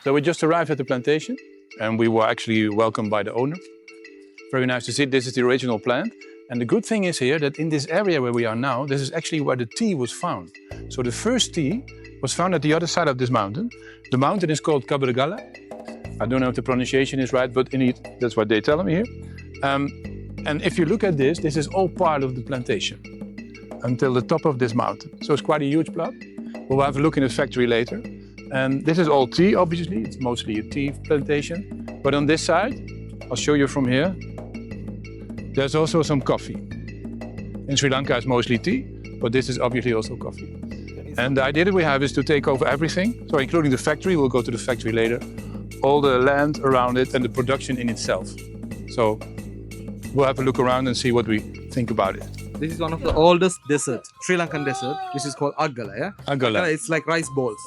So we just arrived at the plantation and we were actually welcomed by the owner. Very nice to see. This is the original plant. And the good thing is here that in this area where we are now, this is actually where the tea was found. So the first tea was found at the other side of this mountain. The mountain is called Cabregala. I don't know if the pronunciation is right, but indeed, that's what they tell me here. And if you look at this, this is all part of the plantation until the top of this mountain. So it's quite a huge plot. We'll have a look in the factory later. And this is all tea, obviously. It's mostly a tea plantation. But on this side, I'll show you from here, there's also some coffee. In Sri Lanka, it's mostly tea, but this is obviously also coffee. And the idea that we have is to take over everything. So including the factory, we'll go to the factory later, all the land around it and the production in itself. So we'll have a look around and see what we think about it. This is one of the oldest deserts, Sri Lankan desert. This is called Agala, yeah? Agala. It's like rice balls.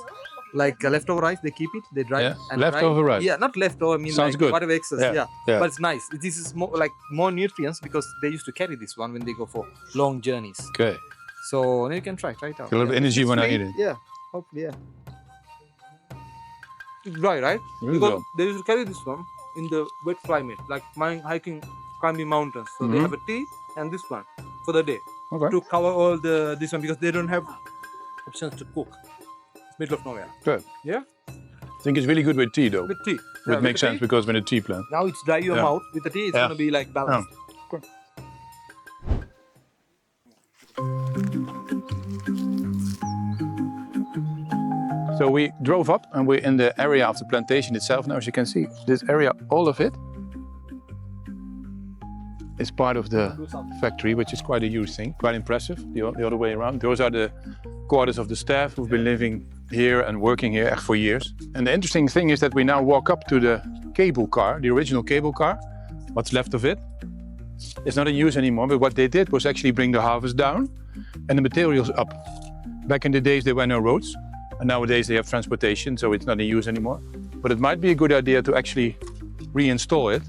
Like leftover rice, they keep it, they dry it. And leftover rice? Yeah, not leftover, I mean sounds like good. Whatever excess, Yeah. But it's nice. This is more nutrients because they used to carry this one when they go for long journeys. Okay. So now you can try it out. A lot of energy when I eat it. Yeah, hopefully, yeah. It's dry, right? Really because well. they used to carry this one in the wet climate, like hiking, climbing mountains. So they have a tea and this one for the day. Okay. To cover all this one because they don't have options to cook. It's middle of nowhere. Good. Yeah? I think it's really good with tea though. With tea. It makes sense because when a tea plant. Now it's dry your mouth. With the tea, it's going to be like balanced. Good. So we drove up and we're in the area of the plantation itself now. As you can see, this area, all of it, is part of the factory, which is quite a huge thing, quite impressive, the other way around. Those are the quarters of the staff who've been living here and working here for years. And the interesting thing is that we now walk up to the cable car, the original cable car, what's left of it. It's not in use anymore, but what they did was actually bring the harvest down and the materials up. Back in the days, there were no roads, and nowadays they have transportation, so it's not in use anymore. But it might be a good idea to actually reinstall it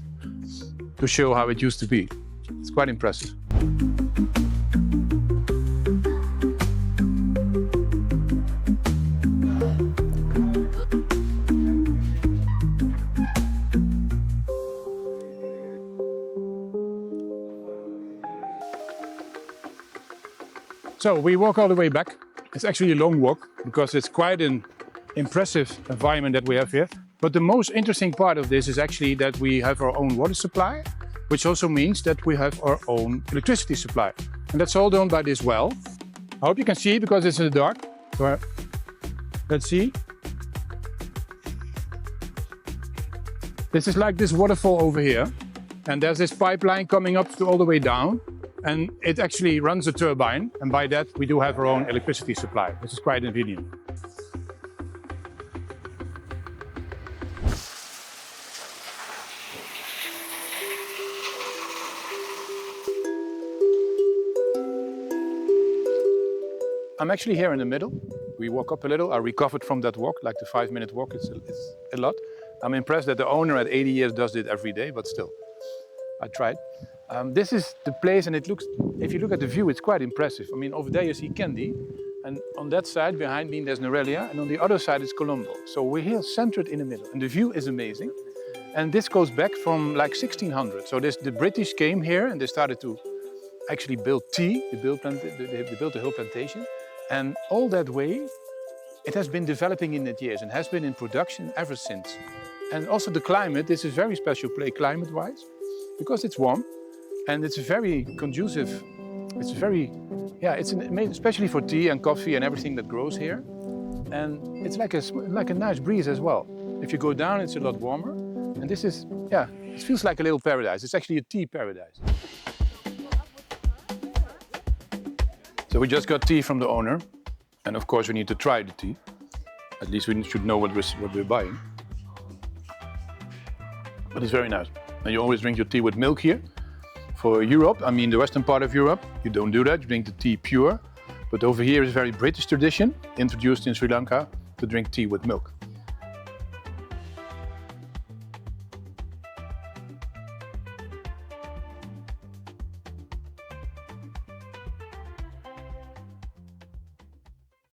to show how it used to be. It's quite impressive. So we walk all the way back. It's actually a long walk because it's quite an impressive environment that we have here. But the most interesting part of this is actually that we have our own water supply, which also means that we have our own electricity supply. And that's all done by this well. I hope you can see it because it's in the dark. So let's see. This is like this waterfall over here. And there's this pipeline coming up to all the way down. And it actually runs a turbine. And by that, we do have our own electricity supply, which is quite convenient. I'm actually here in the middle. We walk up a little. I recovered from that walk, like the 5-minute walk. It's a lot. I'm impressed that the owner at 80 years does it every day, but still, I tried. This is the place, and it looks, if you look at the view, it's quite impressive. I mean, over there you see Kandy, and on that side behind me there's Norelia, and on the other side is Colombo. So we're here centered in the middle, and the view is amazing. And this goes back from like 1600. So the British came here and they started to actually build tea. They built the whole plantation. And all that way, it has been developing in the years and has been in production ever since. And also the climate, this is a very special place climate-wise, because it's warm and it's very conducive. It's very, it's especially for tea and coffee and everything that grows here. And it's like a nice breeze as well. If you go down, it's a lot warmer. And this is, it feels like a little paradise. It's actually a tea paradise. So we just got tea from the owner. And of course we need to try the tea. At least we should know what we're buying. But it's very nice. And you always drink your tea with milk here. For Europe, I mean the western part of Europe, you don't do that. You drink the tea pure. But over here is a very British tradition, introduced in Sri Lanka, to drink tea with milk.